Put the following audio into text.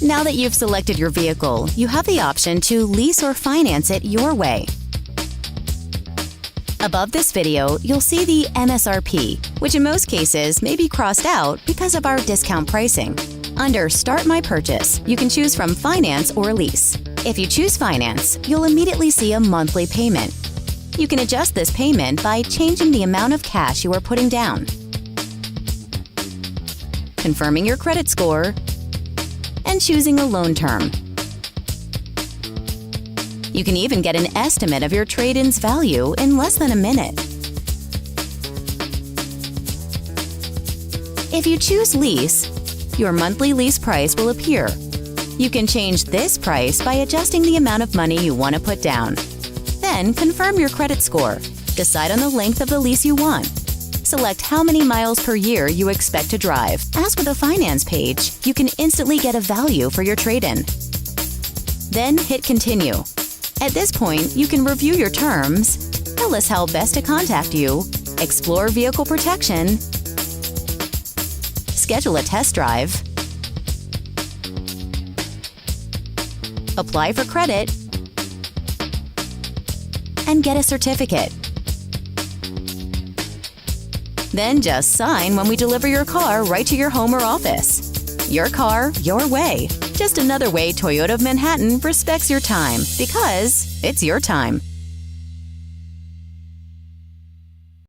Now that you've selected your vehicle, you have the option to lease or finance it your way. Above this video, you'll see the MSRP, which in most cases may be crossed out because of our discount pricing. Under Start My Purchase, you can choose from finance or lease. If you choose finance, you'll immediately see a monthly payment. You can adjust this payment by changing the amount of cash you are putting down, confirming your credit score, and choosing a loan term. You can even get an estimate of your trade-in's value in less than a minute. If you choose lease, your monthly lease price will appear. You can change this price by adjusting the amount of money you want to put down. Then confirm your credit score. Decide on the length of the lease you want. Select how many miles per year you expect to drive. As with a finance page, you can instantly get a value for your trade-in. Then hit Continue. At this point, you can review your terms, tell us how best to contact you, explore vehicle protection, schedule a test drive, apply for credit, and get a certificate. Then just sign when we deliver your car right to your home or office. Your car, your way. Just another way Toyota of Manhattan respects your time, because it's your time.